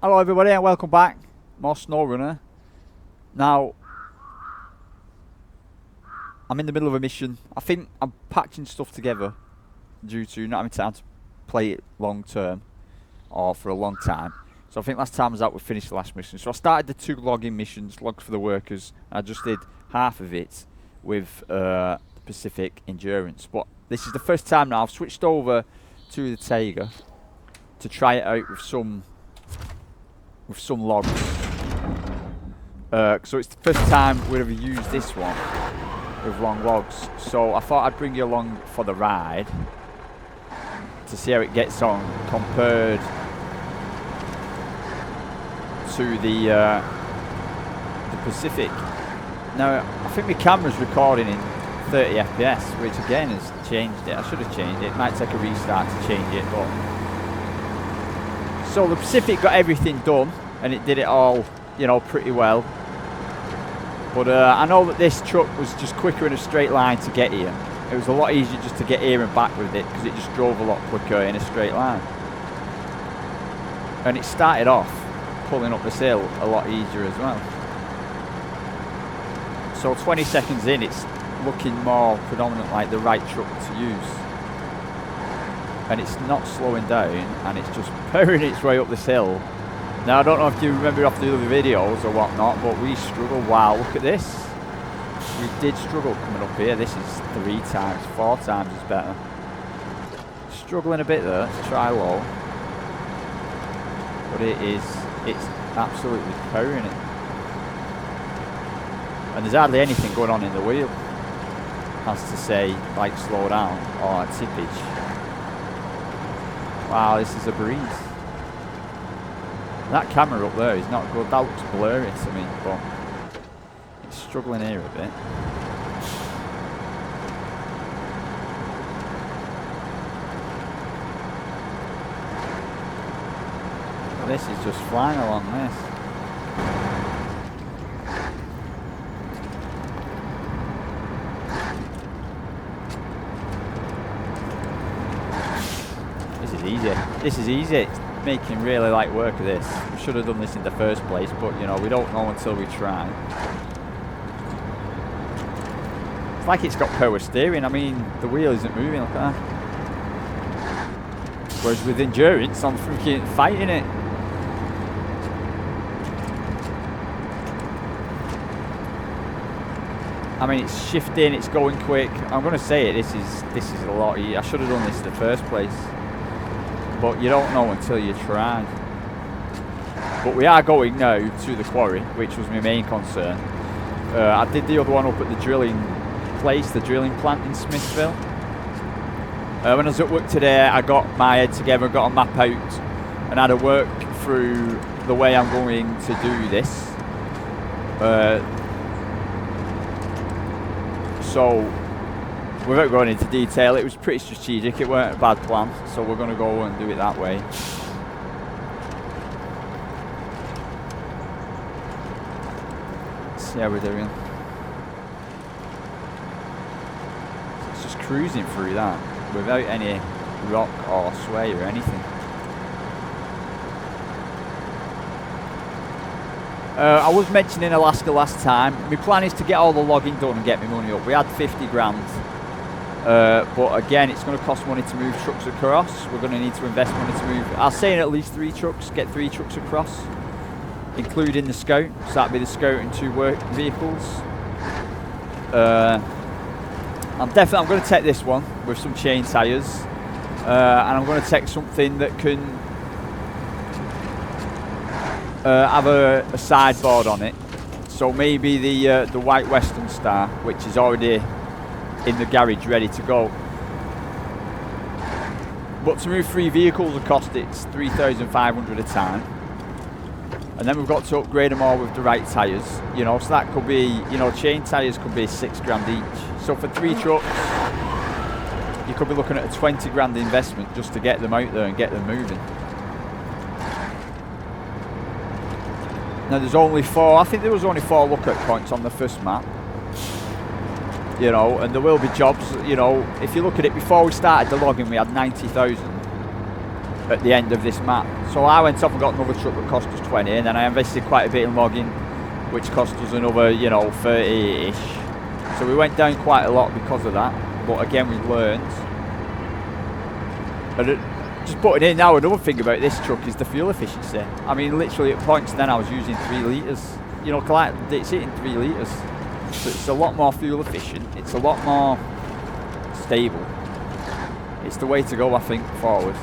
Hello everybody and welcome back. More Snowrunner. Now, I'm in the middle of a mission. I think I'm patching stuff together due to not having time to play it long term or for a long time. So I think last time I was out we finished the last mission. So I started the 2 logging missions, log for the workers. And I just did half of it with the Pacific Endurance. But this is the first time now I've switched over to the Tayga to try it out with some logs. So it's the first time we've ever used this one with long logs. So I thought I'd bring you along for the ride to see how it gets on compared to the Pacific. Now I think my camera's recording in 30 FPS, which again has changed it. I should have changed it. It might take a restart to change it, but so the Pacific got everything done and it did it all, you know, pretty well. But I know that this truck was just quicker in a straight line to get here. It was a lot easier just to get here and back with it because it just drove a lot quicker in a straight line. And it started off pulling up this hill a lot easier as well. So 20 seconds in, it's looking more predominant like the right truck to use. And it's not slowing down and it's just powering its way up this hill. Now I don't know if you remember off the other videos or whatnot, but we struggled. Wow, look at this. We did struggle coming up here. This is 3 times, 4 times is better. Struggling a bit there to try low. But it's absolutely powering it. And there's hardly anything going on in the wheel. As to say, like slow down or tippage. Wow, this is a breeze. That camera up there is not good. That looks blurry to me, but it's struggling here a bit. But this is just flying along this. This is easy. It's making really light work of this. We should have done this in the first place, but you know, we don't know until we try. It's like it's got power steering. I mean, the wheel isn't moving, look at that. Whereas with endurance, I'm freaking fighting it. I mean, it's shifting, it's going quick. I'm going to say it, this is a lot easier. I should have done this in the first place. But you don't know until you try. But we are going now to the quarry, which was my main concern. I did the other one up at the drilling place, the drilling plant in Smithville. When I was at work today, I got my head together, got a map out, and had to work through the way I'm going to do this. So, without going into detail, it was pretty strategic. It weren't a bad plan, so we're going to go and do it that way. Let's see how we're doing. It's just cruising through that without any rock or sway or anything. I was mentioning Alaska last time. My plan is to get all the logging done and get my money up. We had 50 grand. But again, it's going to cost money to move trucks across. We're going to need to invest money to move. I'll say in at least 3 trucks, get 3 trucks across, including the Scout. So that'd be the Scout and 2 work vehicles. I'm going to take this one with some chain tyres, and I'm going to take something that can have a sideboard on it. So maybe the White Western Star, which is already in the garage ready to go. But to move 3 vehicles across it's 3,500 a time, and then we've got to upgrade them all with the right tyres, you know, so that could be, you know, chain tyres could be 6 grand each. So for 3 trucks you could be looking at a 20 grand investment just to get them out there and get them moving. Now there's only 4, I think there was only 4 lookout points on the first map. You know, and there will be jobs, you know, if you look at it, before we started the logging we had 90,000. at the end of this map. So I went off and got another truck that cost us 20, and then I invested quite a bit in logging, which cost us another, you know, 30-ish. So we went down quite a lot because of that. But again, we learned. And just putting in now, another thing about this truck is the fuel efficiency. I mean, literally at points then I was using 3 litres. You know, it's hitting 3 litres. So it's a lot more fuel efficient. It's a lot more stable. It's the way to go, I think, forward.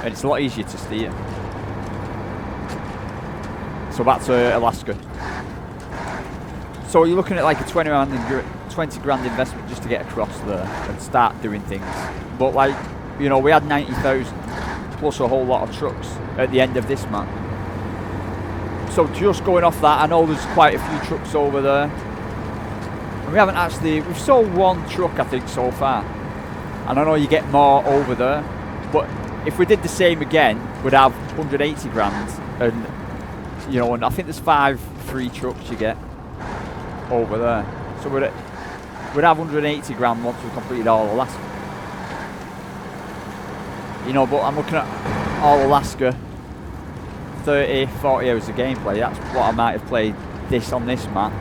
And it's a lot easier to steer. So back to Alaska. So you're looking at like a 20 grand investment just to get across there and start doing things. But like, you know, we had 90,000 plus a whole lot of trucks at the end of this map. So just going off that, I know there's quite a few trucks over there. And we've sold 1 truck I think so far. And I know you get more over there. But if we did the same again, we'd have 180 grand. And, you know, and I think there's 5 free trucks you get over there. So we'd have 180 grand once we've completed all Alaska. You know, but I'm looking at all Alaska, 30, 40 hours of gameplay. That's what I might have played this on this map.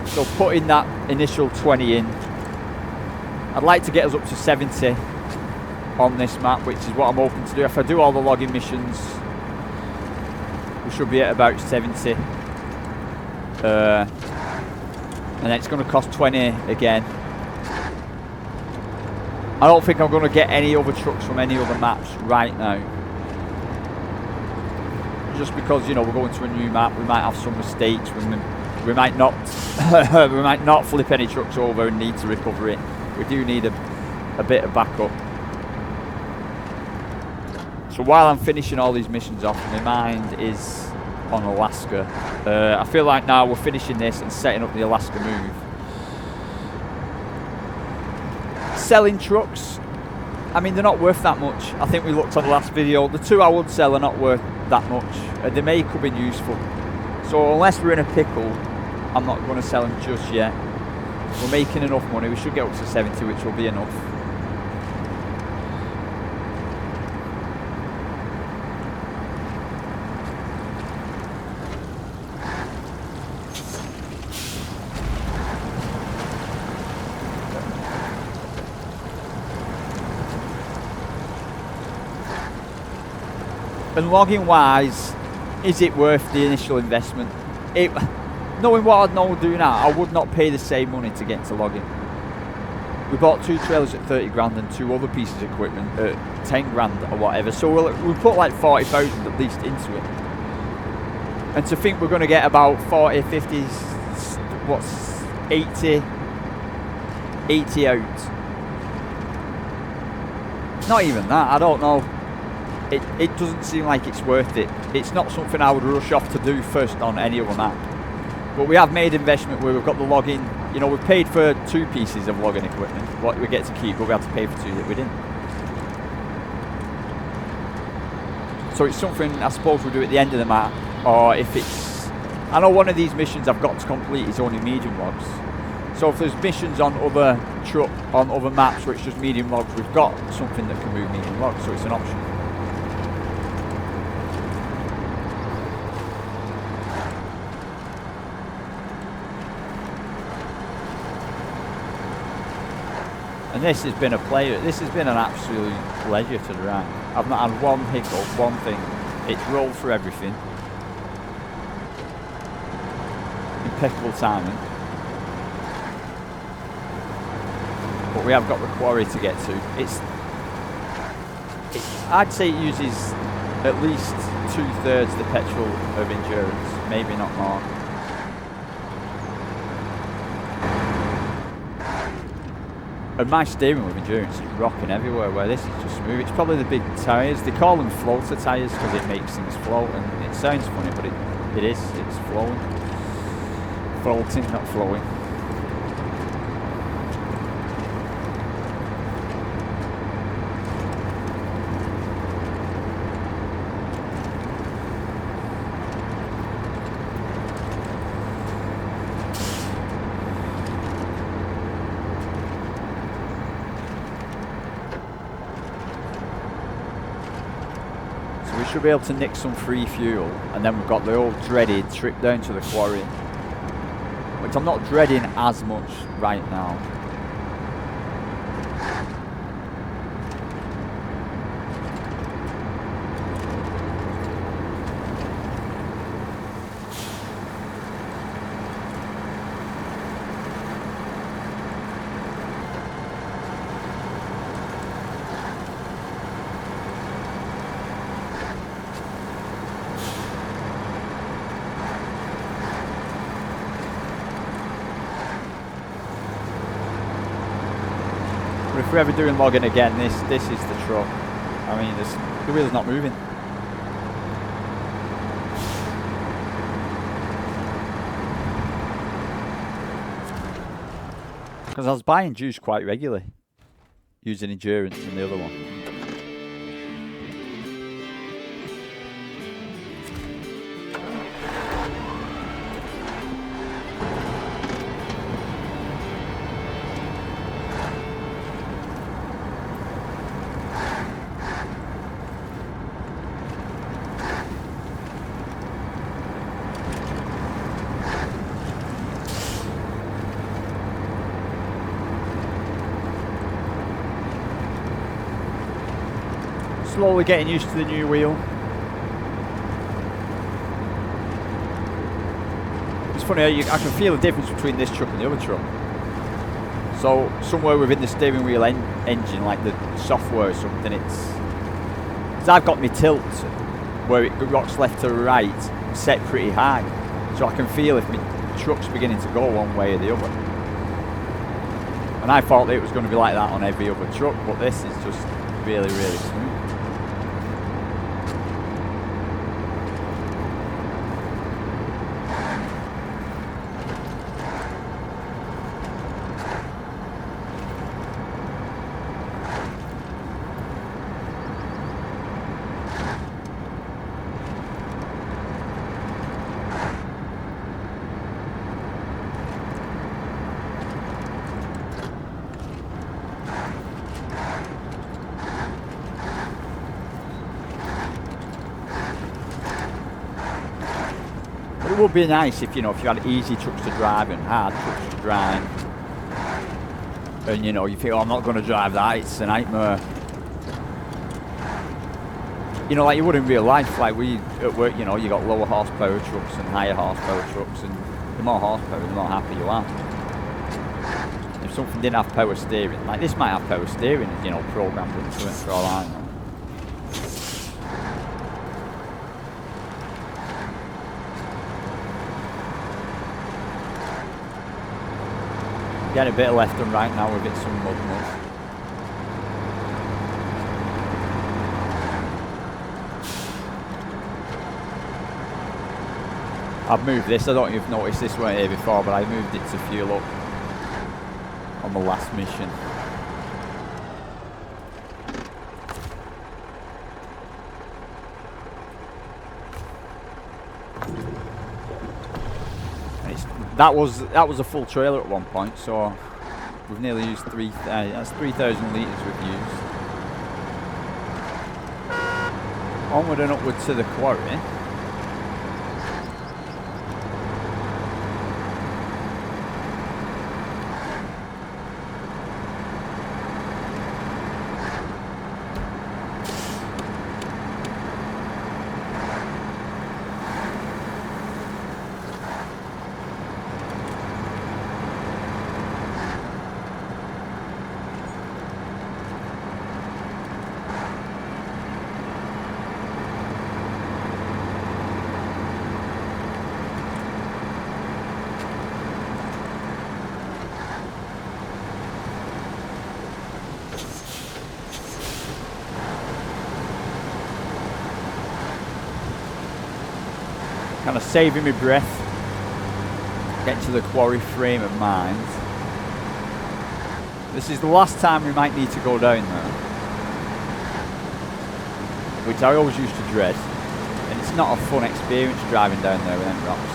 So putting that initial 20 in, I'd like to get us up to 70 on this map, which is what I'm hoping to do. If I do all the logging missions, we should be at about 70. And then it's going to cost 20 again. I don't think I'm going to get any other trucks from any other maps right now. Just because, you know, we're going to a new map, we might have some mistakes, we might not we might not flip any trucks over and need to recover it. We do need a bit of backup. So while I'm finishing all these missions off, my mind is on Alaska. I feel like now we're finishing this and setting up the Alaska move. Selling trucks, I mean, they're not worth that much. I think we looked on the last video. The 2 I would sell are not worth that much. They may come in useful. So unless we're in a pickle, I'm not going to sell them just yet. We're making enough money. We should get up to 70, which will be enough. And logging wise, is it worth the initial investment? Knowing what I'd know do now, I would not pay the same money to get into logging. We bought 2 trailers at 30 grand and 2 other pieces of equipment at 10 grand or whatever. So we'll put like 40,000 at least into it. And to think we're going to get about 40, 50, what's 80 out. Not even that, I don't know. It doesn't seem like it's worth it. It's not something I would rush off to do first on any other map. But we have made investment where we've got the logging. You know, we've paid for 2 pieces of logging equipment. What we get to keep, but we have to pay for 2 that we didn't. So it's something I suppose we'll do at the end of the map. Or if it's... I know one of these missions I've got to complete is only medium logs. So if there's missions on other maps where it's just medium logs, we've got something that can move medium logs, so it's an option. And this has been this has been an absolute pleasure to drive. I've not had one hiccup, one thing. It's rolled through everything. Impeccable timing. But we have got the quarry to get to. I'd say it uses at least 2/3 the petrol of endurance, maybe not more. And my steering with endurance is rocking everywhere, where this is just smooth. It's probably the big tyres. They call them floater tyres because it makes things float, and it sounds funny, but it is. It's flowing. Floating, not flowing. So we should be able to nick some free fuel, and then we've got the old dreaded trip down to the quarry, which I'm not dreading as much right now. If we're ever doing logging again, this is the truck. I mean, the wheel's not moving. Because I was buying juice quite regularly, using endurance and the other one. Slowly getting used to the new wheel. It's funny, I can feel the difference between this truck and the other truck. So somewhere within the steering wheel engine, like the software or something, because I've got my tilt where it rocks left to right set pretty high, so I can feel if my truck's beginning to go one way or the other. And I thought that it was going to be like that on every other truck, but this is just really, really smooth. It would be nice if, you know, if you had easy trucks to drive and hard trucks to drive. And, you know, you think, oh, I'm not going to drive that, it's a nightmare. You know, like you would in real life, like we at work, you know, you got lower horsepower trucks and higher horsepower trucks, and the more horsepower, the more happy you are. If something didn't have power steering, like this might have power steering, you know, programmed into it for all I know. Get a bit left and right now with it, some mud. I've moved this, I don't know if you've noticed this weren't here before, but I moved it to fuel up on the last mission. That was a full trailer at one point, so we've nearly used that's 3,000 litres we've used. Onward and upward to the quarry. Kind of saving my breath, get to the quarry frame of mind. This is the last time we might need to go down there, which I always used to dread, and it's not a fun experience driving down there with them rocks.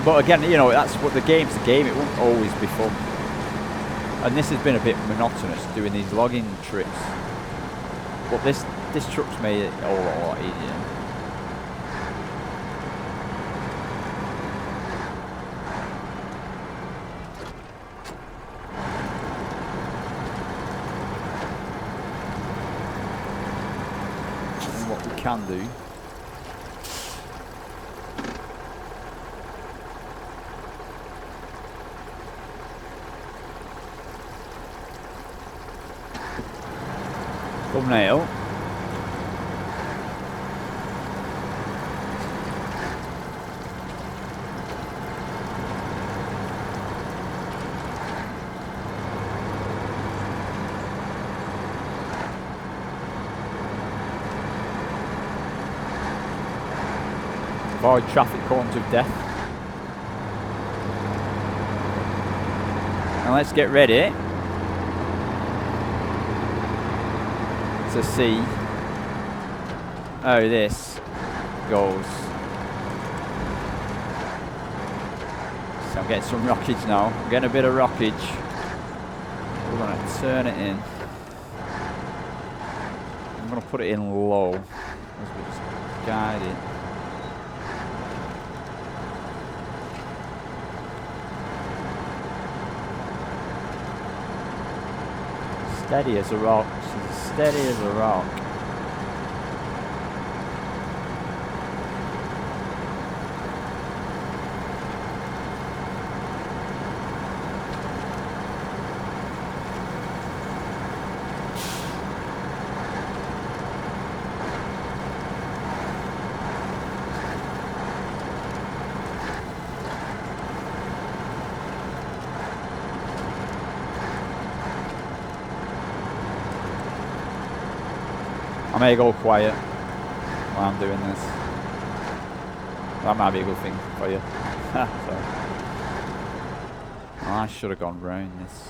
But again, you know, that's what the game's the game, it won't always be fun. And this has been a bit monotonous doing these logging trips. But this truck's made it a lot easier. And what we can do. Thumbnail. Avoid traffic cones of death. And let's get ready to see how this goes. So I'm getting some rockage now. I'm getting a bit of rockage. We're going to turn it in. I'm going to put it in low as we just guide it. Steady as a rock. She's steady as a rock. I may go quiet while I'm doing this. That might be a good thing for you. Sorry. Oh, I should have gone round this.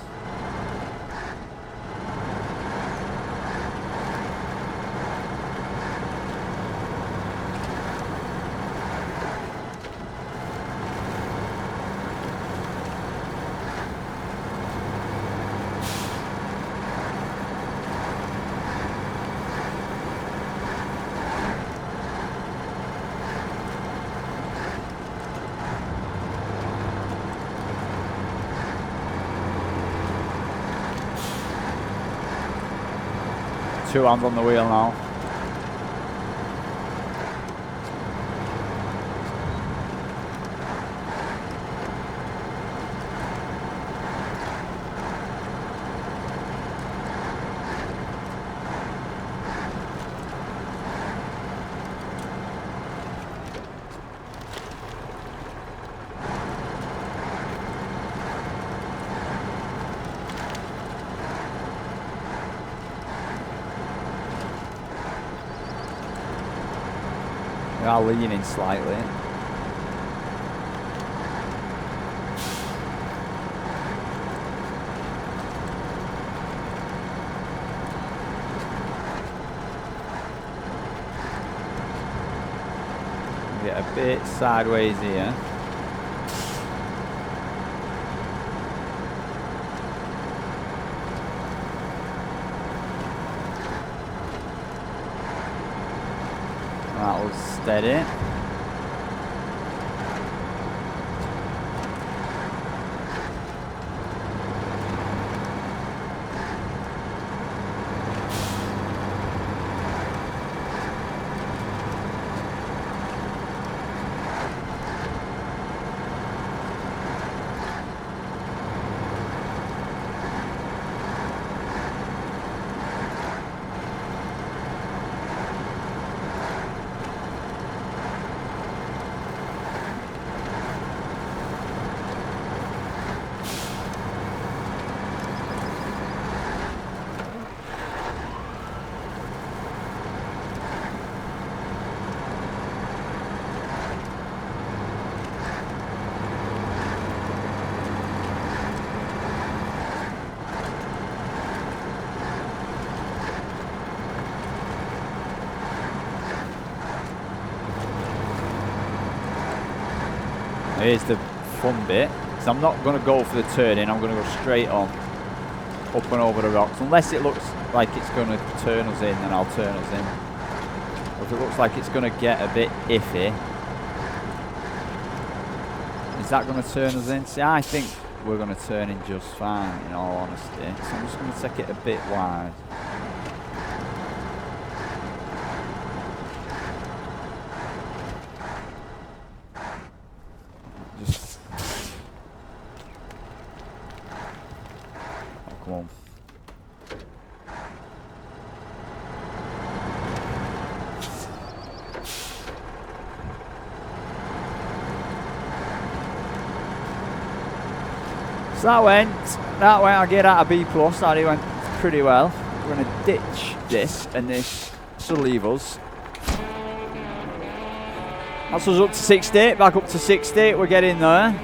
Two hands on the wheel now. We are leaning slightly. Get a bit sideways here. That was steady. Here's the fun bit, because I'm not going to go for the turning, I'm going to go straight on. up and over the rocks. Unless it looks like it's going to turn us in, then I'll turn us in. If it looks like it's going to get a bit iffy, is that going to turn us in? See, I think we're going to turn in just fine, in all honesty. So I'm just going to take it a bit wide. Just... oh, come on. So that went, I get out of B+, that went pretty well. We're going to ditch this, and this should leave us. That's us up to 60, back up to 60, we're getting there.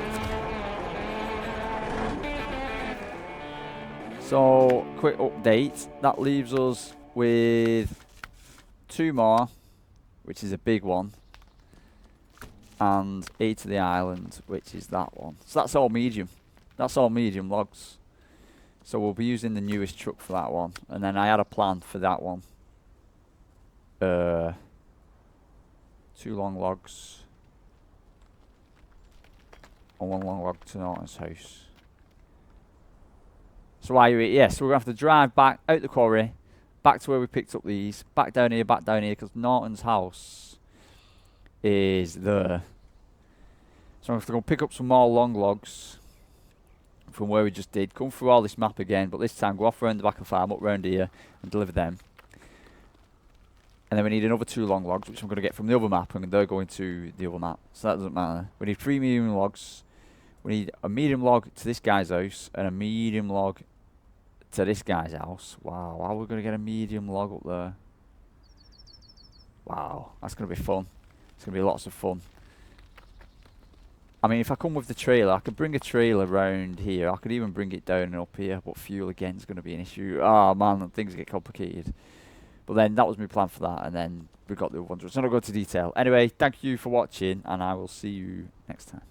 So, quick update, that leaves us with 2 more, which is a big one, and 8 to the island, which is that one. So that's all medium. That's all medium logs. So we'll be using the newest truck for that one. And then I had a plan for that one. 2 long logs. And 1 long log to Norton's house. So so we're going to have to drive back out the quarry, back to where we picked up these, back down here, because Norton's house is there. So I'm going to go pick up some more long logs from where we just did, come through all this map again, but this time go off around the back of the farm, up round here, and deliver them. And then we need another 2 long logs, which I'm going to get from the other map, and they're going to the other map, so that doesn't matter. We need 3 medium logs. We need a medium log to this guy's house, and a medium log to this guy's house. Wow, how are we going to get a medium log up there? Wow, that's going to be fun. It's going to be lots of fun. I mean, if I come with the trailer, I could bring a trailer around here. I could even bring it down and up here, but fuel again is going to be an issue. Oh man, things get complicated. But then that was my plan for that, and then we got the other ones. So I'm not going to go into detail. Anyway, thank you for watching, and I will see you next time.